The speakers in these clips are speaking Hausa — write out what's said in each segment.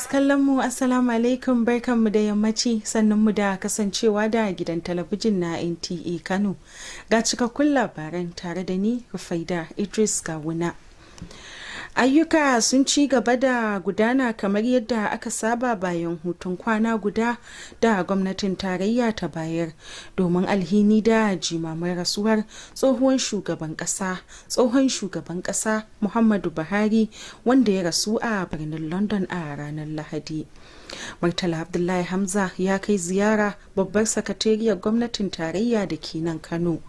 kallon mu assalamu alaikum, barkanmu da yammaci, sannan mu da kasancewa da gidan talabijin na NTA Kano. Ga cikakkun labaran tare da ni Rufaida Idris Gawuna. Ayyuka sun ci gaba da gudana kamar yadda aka saba bayan hutun kwana guda da gwamnatin tarayya ta bayar domin alhini da jimamin rasuwar tsohon shugaban kasa Muhammadu Buhari, wanda ya rasu a birnin London a ranar Lahadi. Murtala Abdullahi Hamza ya kai ziyara babbar sakatariyar gwamnatin tarayya da ke nan Kano,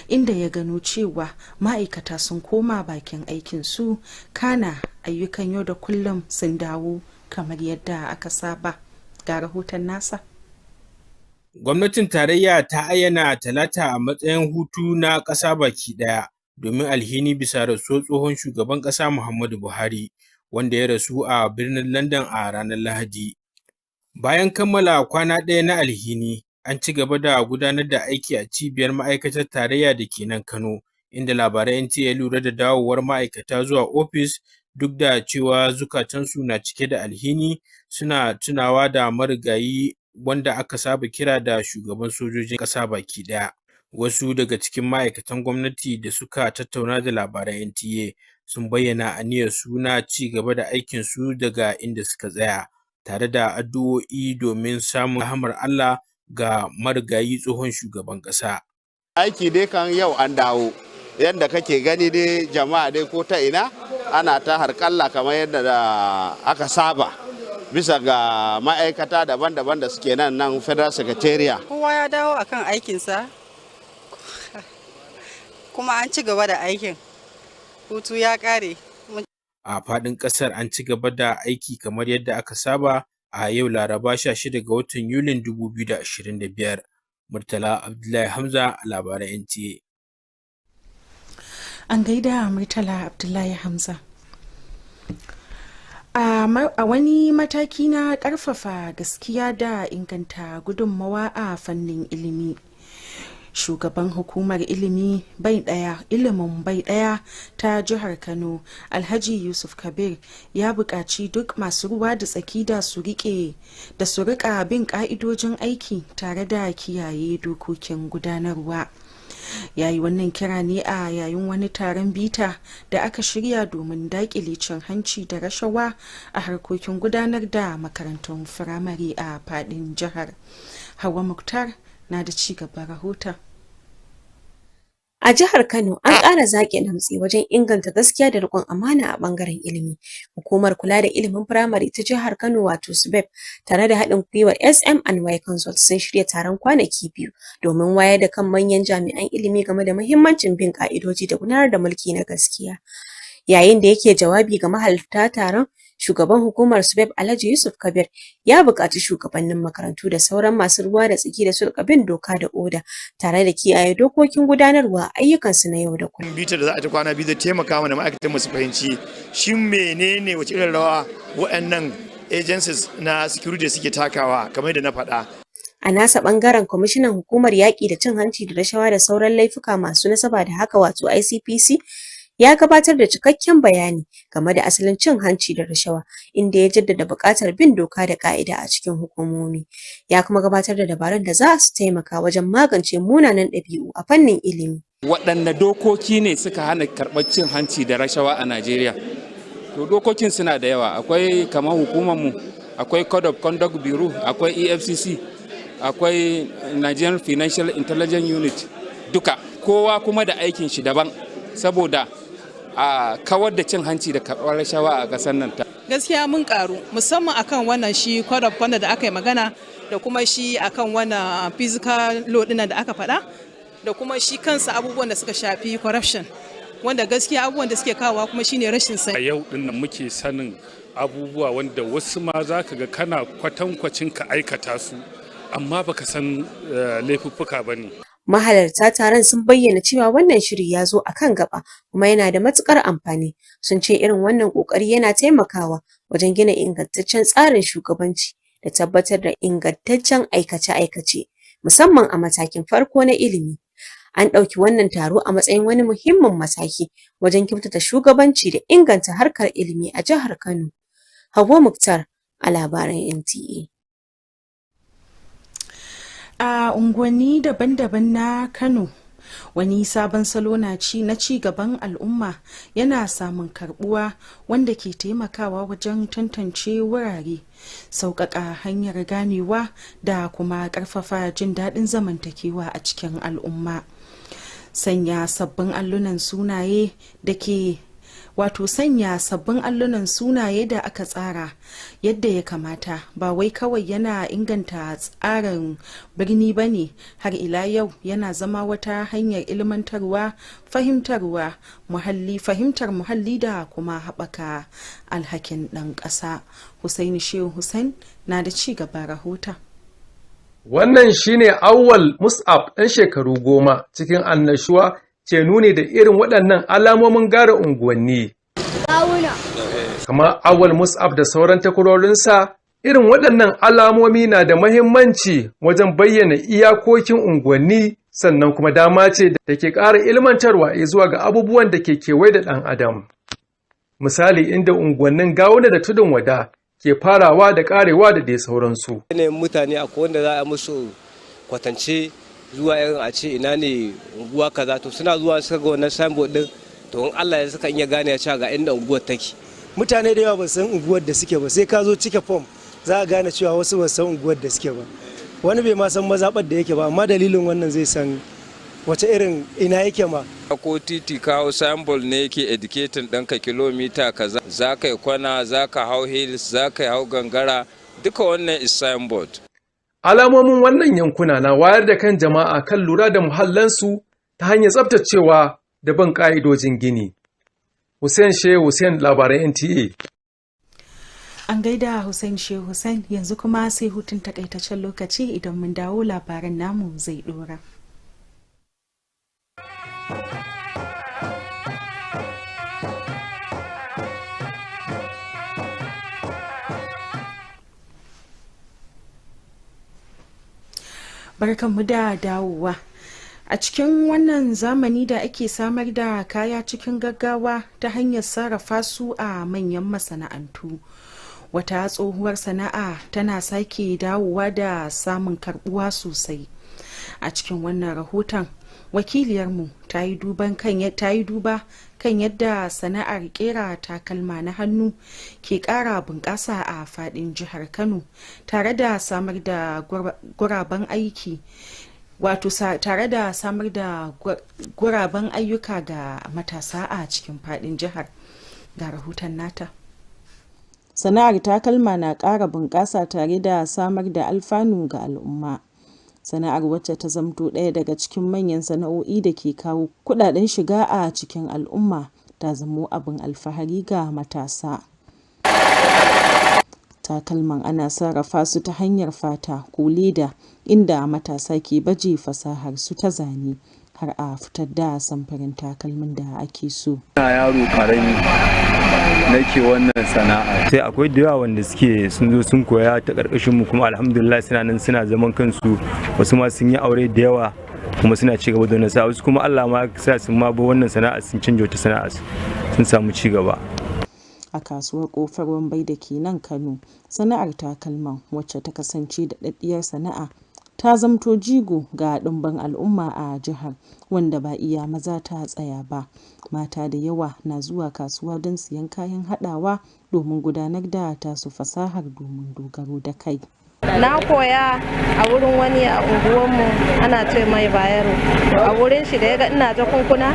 inda ya gano cewa ma'aikata sun koma bakin aikinsu, kana ayyukan yau da kullum sun dawo kamar yadda aka saba. Ga rahoton nasa. Gwamnatin tarayya ta ayyana Talata a matsayin hutu na ƙasa baki ɗaya domin alhini bisa rasuwar tsohon shugaban ƙasa Muhammadu Buhari, wanda ya rasu a birnin London a ranar Lahadi. Bayan kammala kwana ɗaya na alhini, an ci gaba da gudanar da aiki a cibiyar ma'aikatar tarayya da ke nan Kano, inda labaran NTA ya lura da dawowar ma'aikata zuwa ofis duk da cewa zukatansu na cike da alhini, suna tunawa da marigayi wanda aka saba kira da shugaban sojojin ƙasa baki ɗaya. Wasu daga cikin ma'aikatan gwamnati da suka tattauna da labaran NTA sun bayyana aniyarsu na ci gaba da aikinsu daga inda suka tsaya, tare da addu'o'i domin samun rahamar Allah ga marigayi tsohon shugaban ƙasa. Aiki dai kan yau an dawo, yadda kake gani dai jama'a dai ko ta ina ana ta harƙalla kamar yadda aka saba, bisa ga ma'aikata daban-daban da suke nan Federal Secretariat. Kowa ya dawo akan aikinsa, kuma an ci gaba da aikin, hutu ya ƙare. A faɗin ƙasar an ci gaba da aiki kamar yadda aka saba a yau Laraba 16 ga watan Yulin 2025. Murtala Abdullahi Hamza, labaran NTA. An gaida Murtala Abdullahi Hamza. A wani mataki na ƙarfafa gaskiya da inganta gudunmawa a fannin ilimi, shugaban hukumar ilimin bai daya ta jihar Kano, Alhaji Yusuf Kabir, ya buƙaci duk masu ruwa da tsaki da su rika bin ƙa'idojin aiki tare da kiyaye dokokin gudanarwa. Ya yi wannan kira ne a yayin wani taron bita da aka shirya domin daƙile cin hanci da rashawa a harkokin gudanar da makarantun firamare a faɗin jihar. Hawa Muktar na da ci gaban rahoton. A jihar Kano an ƙara zaƙe damtse wajen inganta gaskiya da riƙon amana a ɓangaren ilimi. Hukumar kula da ilimin firamare ta jihar Kano wato SUBEB tare da haɗin gwiwar SM&Y Consult sun shirya taron kwanaki 2 domin wayar da kan manyan jami'an ilimi game da muhimmancin bin ƙa'idoji da gudanar da mulki na gaskiya. Yayin da yake jawabi ga mahalarta taron, shugaban hukumar SUBEB Alhaji Yusuf Kabir ya buƙaci shugabannin makarantu da sauran masu ruwa da tsaki da su rika bin doka da oda tare da kiyaye dokokin gudanarwa ayyukansu na yau da kullum. Bitar da za a ta kwana biyu zai taimaka mana ma'aikatan mu su fahimci shin menene wace irin rawa waɗannan agencies na security suke takawa, kamar da na faɗa. A nasa ɓangaren, kwamishinan hukumar yaƙi da cin hanci da rashawa da sauran laifuka masu nasaba da haka wato ICPC ya gabatar da cikakken bayani game da asalin cin hanci da rashawa, inda ya jaddada buƙatar bin doka da ƙa'ida a cikin hukumomi. Ya kuma gabatar da dabarun da za su taimaka wajen magance munanan ɗabi'u a fannin ilimi. Waɗanne dokoki ne suka hana karɓar cin hanci da rashawa a Najeriya? To dokokin suna da yawa, akwai kamar hukumarmu, akwai Code of Conduct Bureau, akwai EFCC, akwai Nigerian Financial Intelligence Unit, duka kowa kuma da aikin shi daban, saboda a kawar da cin hanci da karɓar rashawa a ƙasar nan. Gaskiya mun karu musamman akan wannan shi code of conduct da aka yi magana, da kuma shi akan wannan physical law ɗin da aka faɗa, da kuma shi kansa abubuwan da suka shafi corruption wanda gaskiya abubuwan da suke kawowa kuma shine rashin sani. A yau din nan muke sanin abubuwa wanda wasu ma za ka ga kana kwatankwacin ka aikata su amma baka san laifuffuka ba ne. Mahalarta taron sun bayyana cewa wannan shiri ya zo a kan gaba kuma yana da matukar amfani. Sun ce irin wannan kokari yana taimakawa wajen gina ingantaccen tsarin shugabanci da tabbatar da ingantaccen aikace-aikace musamman a matakin farko na ilimi. An ɗauki wannan taro a matsayin wani muhimmin mataki wajen kyautata shugabanci da inganta harkar ilimi a jihar Kano. Hauwa Muktar a labaran NTA. A unguwanni daban-daban na Kano, wani sabon salo na ci gaban al'umma yana samun karbuwa wanda ke taimakawa wajen tantance wurare, sauƙaƙa hanyar ganewa da kuma ƙarfafa jin daɗin zamantakewa a cikin al'umma. Sanya sabbin allunan sunaye da aka tsara yadda ya kamata ba wai kawai yana inganta tsarin birni ba ne, har ila yau yana zama wata hanyar ilmantarwa, fahimtar muhalli da kuma haɓaka alhakin ɗan ƙasa. Hussaini Shehu Hussein na da ci gaba rahoton. Wannan shine Awwal Mus'ab ɗan shekaru 10 cikin annashuwa ke nuni da irin waɗannan alamomin gara unguwanni. Kamar Awwal Mus'ab da sauran takwarorinsa, irin waɗannan alamomi na da mahimmanci wajen bayyana iyakokin unguwanni, sannan kuma dama ce da ke ƙara ilmantarwa zuwa ga abubuwan da ke kewaye da ɗan adam. Misali inda unguwannin Gawuna da Tudun Wada ke farawa da karewa da dai sauransu. Yanayin mutane akwai wanda za a musu kwatance zuwa irin a ce ina ne unguwa kaza, to suna zuwa suka ga wannan signboard din, to in Allah ya saka iya gane cewa ga inda unguwar take. Mutane da yawa ba san unguwar da suke ba, sai ka zo cike form za a gane cewa wasu ba san unguwar da suke ba. Wani bai ma san mazaɓar da yake ba, amma dalilin wannan zai san wace irin ina yake ma. Ko titi kawo symbol ne yake educating ɗanka kilomita kaza, za ka yi kwana, za ka hau hills, za ka hau gangara, duka wannan is signboard. Alamomin wannan yankuna na wayar da kan jama'a kan lura da muhallansu ta hanyar tsaftacewa da bin ƙa'idojin gini. Hussein Shehu Hussein, labaran NTA. An gaida Hussein Shehu Hussein, yanzu kuma sai hutun takaitaccen lokaci, idan mun dawo labaran namu zai ɗora. Barkanmu da dawowa. A cikin wannan zamani da ake samar da kaya cikin gaggawa ta hanyar sarrafa su a manyan masana'antu, wata tsohuwar sana'a tana sake dawowa da samun karbuwa sosai. A cikin wannan rahoton, wakiliyarmu ta yi duba kan yadda sana'ar kera takalma na hannu ke ƙara bunƙasa a faɗin jihar Kano, tare da samar da guraben aiki, tare da samar da guraben ayyuka ga matasa a cikin faɗin jihar. Ga rahoton nata. Sana'ar takalma na ƙara bunƙasa tare da samar da alfanu ga al'umma. Sana'ar, wacce ta zamto ɗaya daga cikin manyan sana'o'i da ke kawo kuɗaɗen shiga a cikin al'umma, ta zamo abin alfahari ga matasa. Takalman ana sarrafa su ta hanyar fata ko leda, inda matasa ke baje fasahar su ta zane har a fitar da samfurin takalmin da ake so. Ina yaro karami nake wannan sana'a, sai akwai da yawa wanda sun zo sun koya ta karkashin mu, kuma alhamdulillah suna nan suna zaman kansu, wasu ma sun yi aure da yawa kuma suna ci gaba da wannan sana'a, wasu kuma Allah ma sa sun ma ba wannan sana'a sun canja wata sana'a sun samu ci gaba. A kasuwar Kofar Wambai da ke nan Kano, sana'ar takalman, wacce ta kasance da daɗaɗɗiyar sana'a, ta zamto jigo ga ɗumbin al'umma a jihar, wanda ba iya maza ta tsaya ba. Mata da yawa na zuwa kasuwa don siyan kayan haɗawa domin gudanar da tasu fasahar domin dogaro da kai. Na koya a wurin wani a unguwarmu, ana ce mai Bayero. A wurin shi da ya ga ina jakunkuna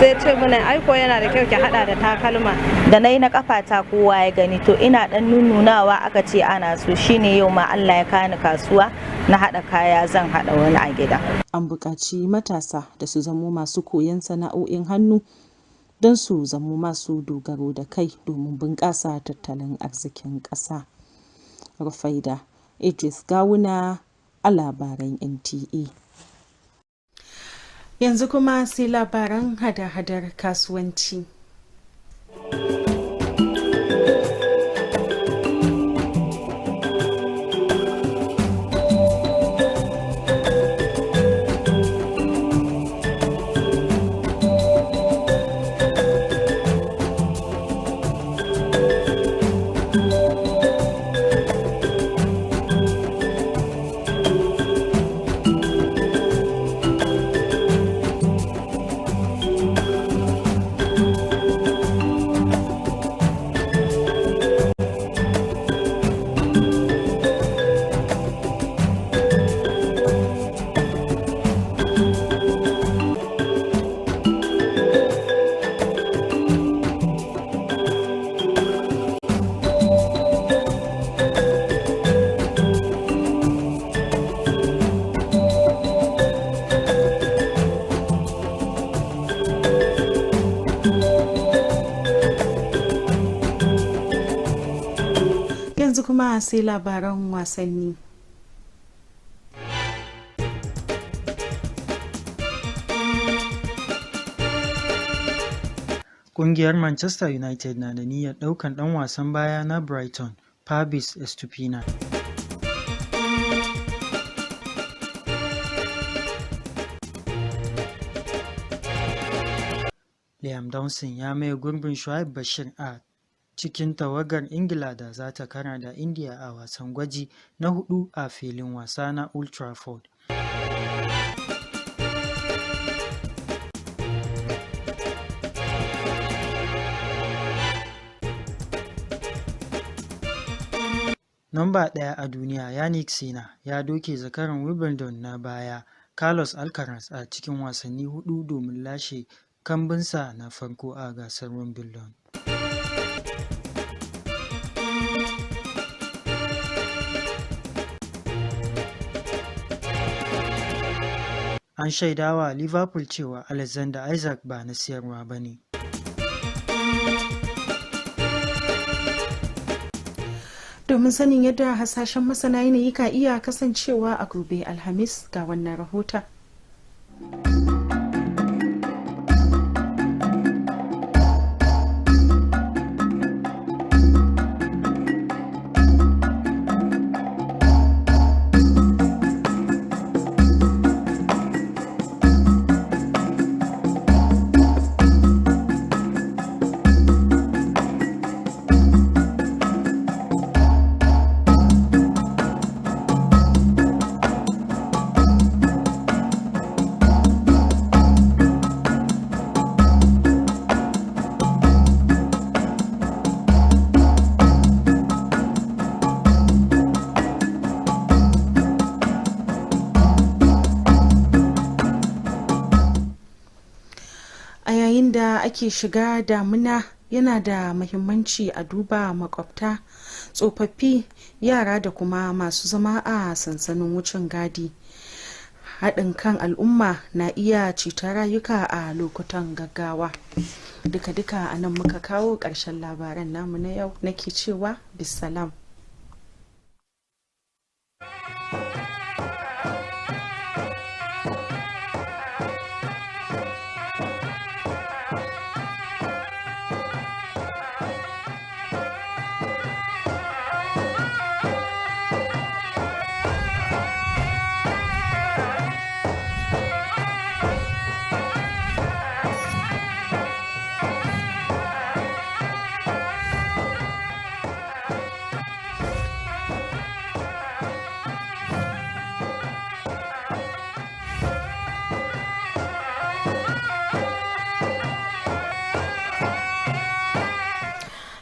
sai ce mana aiko yana da kyau ki hada da takalma. Da na yi na kafata kowa ya gani, to ina dan nununawa aka ce ana so, shine yau ma Allah ya kani kasuwa na hada kaya, zan hada wani a gida. An buƙaci matasa da su zamo masu koyon sana'o'in hannu don su zamo masu dogaro da kai domin bunƙasa tattalin arzikin ƙasa. Rufaida Idris Gawuna a labaran NTA. Yanzu kuma sai labaran hada-hadar kasuwanci. Yanzu kuma sai labaran wasanni. Ƙungiyar Manchester United na da niyyar ɗaukan ɗan wasan baya na Brighton, Fabrice Estupina. Liam Dawson ya maye gurbin Shuaib Bashir a cikin tawagar Ingila da za ta kara da India a wasan gwaji na 4 a filin wasa na Old Trafford. Namba 1 a duniya Yannick Sinner ya doke zakaran Wimbledon na baya Carlos Alcaraz a cikin wasanni 4 domin lashe kambunsa na farko a gasar Wimbledon. An shaidawa Liverpool cewa Alexander Isak ba na siyarwa ba ne. Domin sanin yadda hasashen masana yanayi ka iya kasancewa a gobe Alhamis ga wannan rahoton. Da ake shiga damuna yana da muhimmanci a duba makwabta, tsofaffi, yara da kuma masu zama a sansanin wucin gadi. Haɗin kan al'umma na iya ceton rayuka a lokutan gaggawa. Duka-duka a nan muka kawo ƙarshen labaran namu na yau, nake cewa bisalam.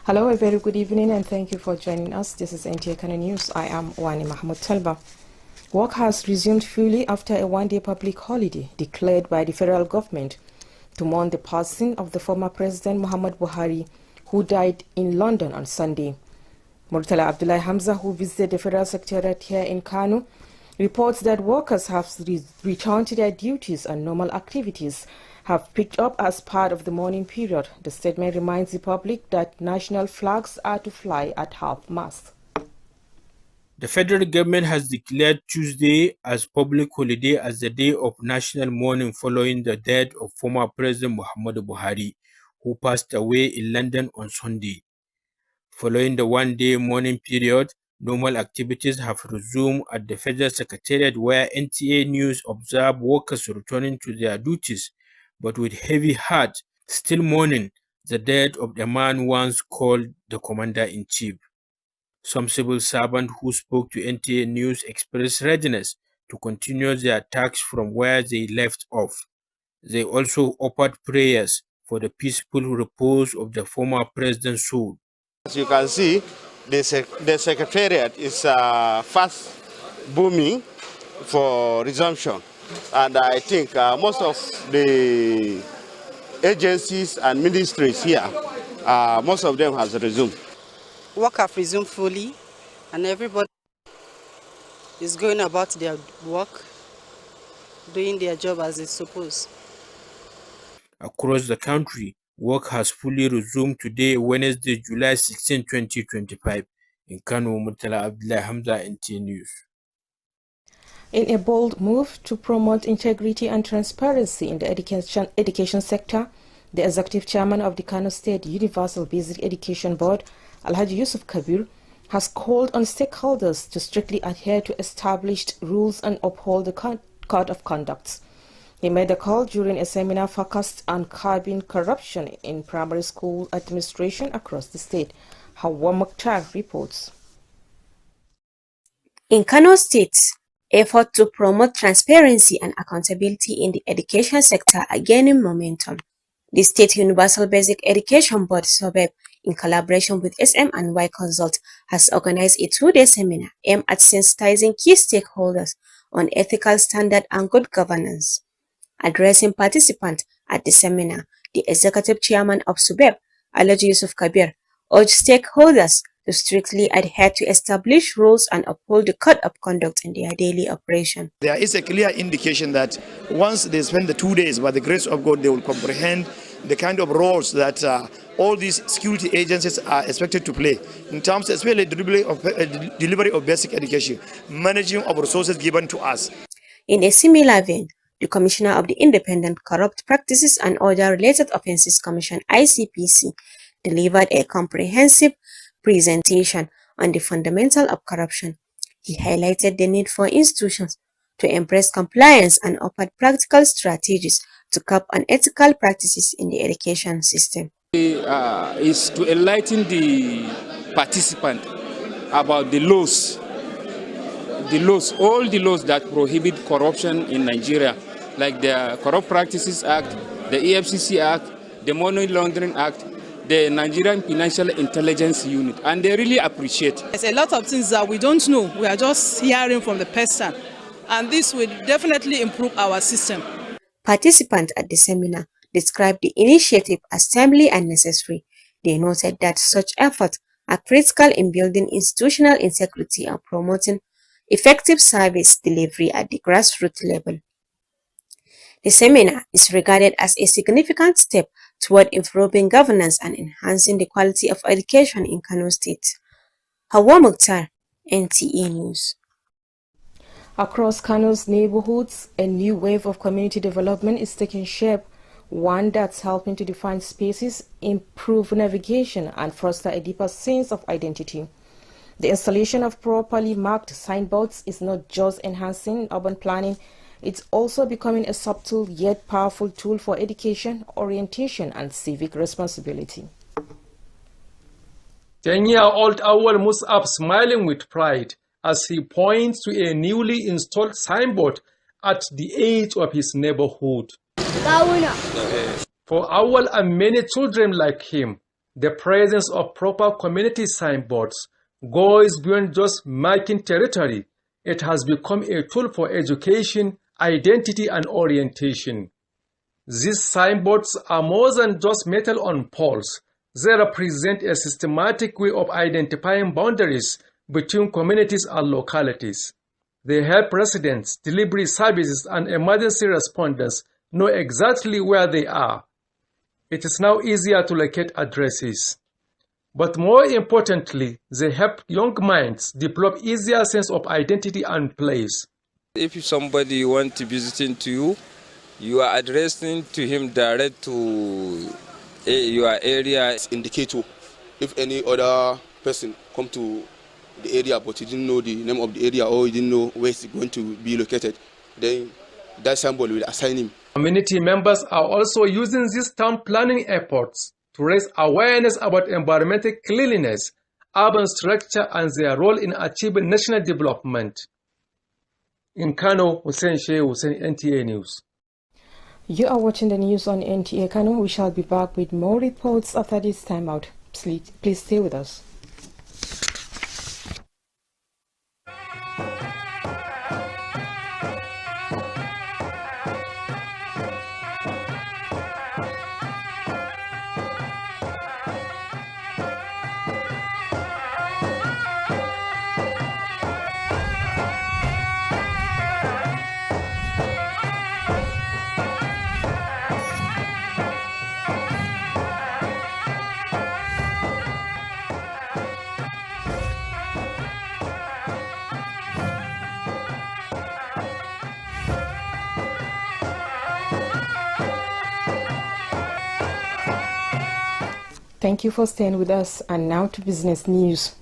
Hello, a very good evening and thank you for joining us. This is NTA KANO News. I am Wani Mahmoud Talba. Work has resumed fully after a one-day public holiday declared by the federal government to mourn the passing of the former President Muhammad Buhari, who died in London on Sunday. Murtala Abdullahi Hamza, who visited the Federal Secretariat here in Kano, reports that workers have returned to their duties and normal activities have picked up as part of the mourning period. The statement reminds the public that national flags are to fly at half-mast. The federal government has declared Tuesday as public holiday as the day of national mourning following the death of former President Muhammadu Buhari, who passed away in London on Sunday. Following the one-day mourning period, normal activities have resumed at the Federal Secretariat, where NTA News observed workers returning to their duties, but with heavy heart, still mourning the death of the man once called the Commander-in-Chief. Some civil servants who spoke to NTA News expressed readiness to continue their tasks from where they left off. They also offered prayers for the peaceful repose of the former president's soul. As you can see, the Secretariat is fast booming for resumption. And I think most of the agencies and ministries here, most of them has resumed. Work have resumed fully, and everybody is going about their work, doing their job as it's supposed. Across the country, work has fully resumed today, Wednesday, July 16, 2025. In Kano, Murtala Abdullah Hamza, NTA News. In a bold move to promote integrity and transparency in the education sector, the executive chairman of the Kano State Universal Basic Education Board, Alhaji Yusuf Kabir, has called on stakeholders to strictly adhere to established rules and uphold the code of conduct. He made the call during a seminar focused on curbing corruption in primary school administration across the state. Hawa Mukhtar reports. In Kano State, efforts to promote transparency and accountability in the education sector are gaining momentum. The State Universal Basic Education Board, SUBEB, in collaboration with SM&Y Consult, has organized a two-day seminar aimed at sensitizing key stakeholders on ethical standard and good governance. Addressing participants at the seminar, the executive chairman of SUBEB, Alhaji Yusuf Kabir, urged stakeholders to strictly adhere to established rules and uphold the code of conduct in their daily operation. There is a clear indication that once they spend the 2 days, by the grace of God, they will comprehend the kind of roles that all these security agencies are expected to play in terms, especially delivery of basic education, managing of resources given to us. In a similar vein, the Commissioner of the Independent Corrupt Practices and Other Related Offences Commission, ICPC, delivered a comprehensive presentation on the fundamental of corruption. He highlighted the need for institutions to embrace compliance and offered practical strategies to curb unethical practices in the education system. Is to enlighten the participant about the laws, all the laws that prohibit corruption in Nigeria, like the Corrupt Practices Act, the EFCC Act, the Money Laundering Act, the Nigerian Financial Intelligence Unit, and they really appreciate. There's a lot of things that we don't know. We are just hearing from the person, and this will definitely improve our system. Participants at the seminar described the initiative as timely and necessary. They noted that such efforts are critical in building institutional integrity and promoting effective service delivery at the grassroots level. The seminar is regarded as a significant step toward improving governance and enhancing the quality of education in Kano State. Hawa Mukhtar, NTA News. Across Kano's neighborhoods, a new wave of community development is taking shape, one that's helping to define spaces, improve navigation, and foster a deeper sense of identity. The installation of properly marked signboards is not just enhancing urban planning, it's also becoming a subtle yet powerful tool for education, orientation, and civic responsibility. 10-year-old Awal Musab smiling with pride as he points to a newly installed signboard at the edge of his neighborhood. For Awal and many children like him, the presence of proper community signboards goes beyond just marking territory. It has become a tool for education, identity, and orientation. These signboards are more than just metal on poles. They represent a systematic way of identifying boundaries between communities and localities. They help residents, delivery services, and emergency responders know exactly where they are. It is now easier to locate addresses. But more importantly, they help young minds develop easier sense of identity and place. If somebody want to visit to you, you are addressing to him direct to your area. Indicator. If any other person come to the area but he didn't know the name of the area or he didn't know where it's going to be located, then that symbol will assign him. Community members are also using these town planning efforts to raise awareness about environmental cleanliness, urban structure, and their role in achieving national development. In Kano, Hussein Shehu, Hussein, NTA News. You are watching the news on NTA Kano. We shall be back with more reports after this time out. Please stay with us. Thank you for staying with us, and now to business news.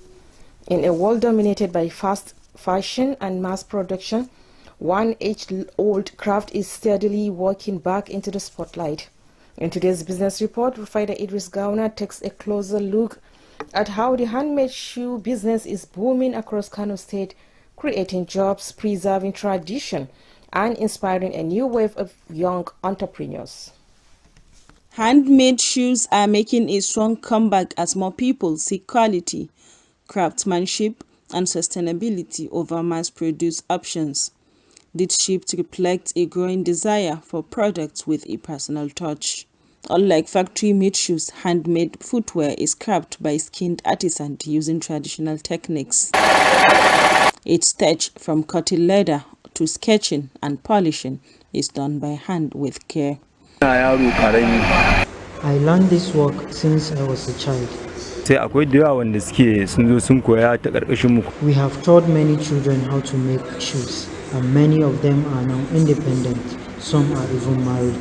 In a world dominated by fast fashion and mass production, one age-old craft is steadily walking back into the spotlight. In today's business report, Rufaidah Idris Gauna takes a closer look at how the handmade shoe business is booming across Kano State, creating jobs, preserving tradition, and inspiring a new wave of young entrepreneurs. Handmade shoes are making a strong comeback as more people seek quality, craftsmanship, and sustainability over mass-produced options. This shift reflects a growing desire for products with a personal touch. Unlike factory-made shoes, handmade footwear is crafted by skilled artisans using traditional techniques. Its touch, from cutting leather to sketching and polishing, is done by hand with care. I learned this work since I was a child. We have taught many children how to make shoes, and many of them are now independent. Some are even married.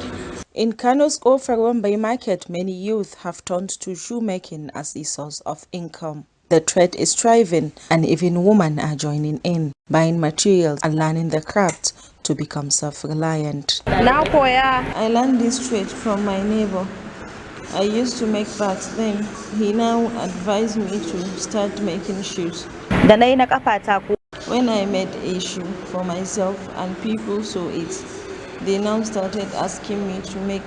In Kano's Ofarwambai market, many youth have turned to shoemaking as a source of income. The trade is thriving, and even women are joining in, buying materials and learning the craft to become self-reliant. I learned this trade from my neighbor. I used to make bags then. He now advised me to start making shoes. When I made a shoe for myself and people saw it, they now started asking me to make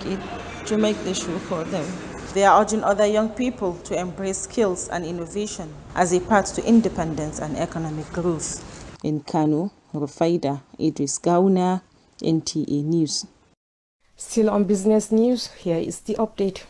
the shoe for them. They are urging other young people to embrace skills and innovation as a path to independence and economic growth. In Kano, Rufaidah Idris Gauna, NTA News. Still on business news, here is the update.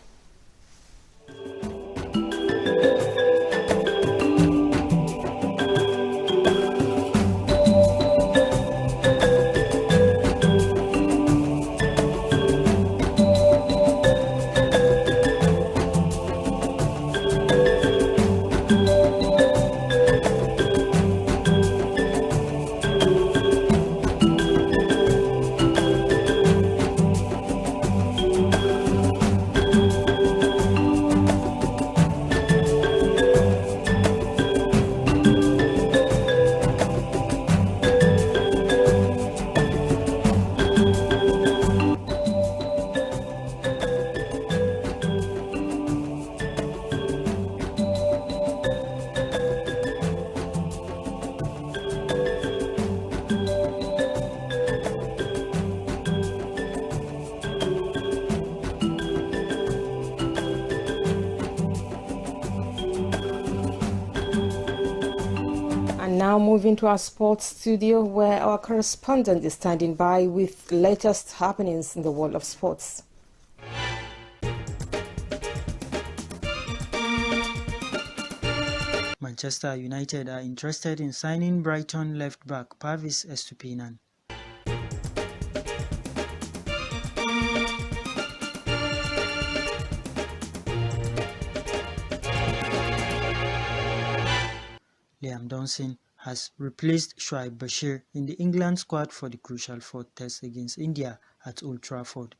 Now moving to our sports studio, where our correspondent is standing by with latest happenings in the world of sports. Manchester United are interested in signing Brighton left-back Parvis Estupiñán. Liam Dawson has replaced Shoaib Bashir in the England squad for the crucial fourth test against India at Old Trafford.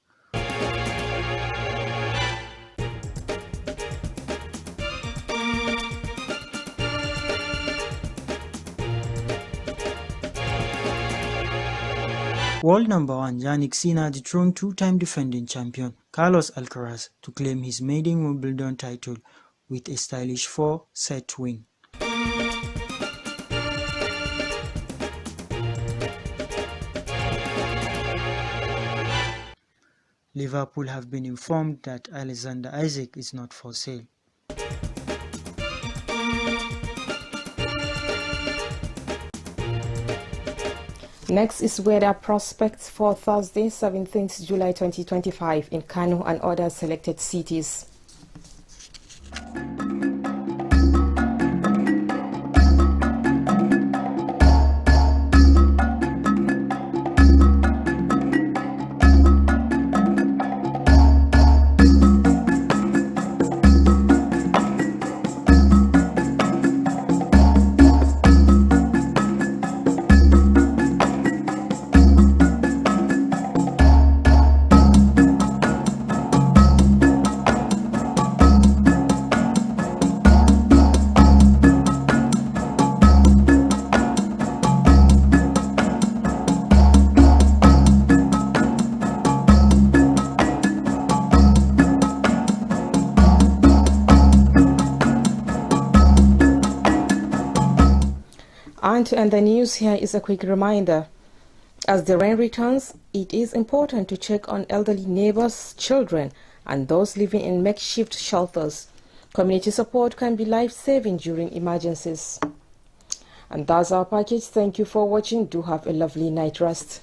World number 1 Jannik Sinner dethroned two-time defending champion Carlos Alcaraz to claim his maiden Wimbledon title with a stylish 4-set win. Liverpool have been informed that Alexander Isak is not for sale. Next is weather prospects for Thursday, 17th July 2025 in Kano and other selected cities. And to end the news, here is a quick reminder. As the rain returns, it is important to check on elderly neighbors, children, and those living in makeshift shelters. Community support can be life-saving during emergencies. And that's our package. Thank you for watching. Do have a lovely night rest.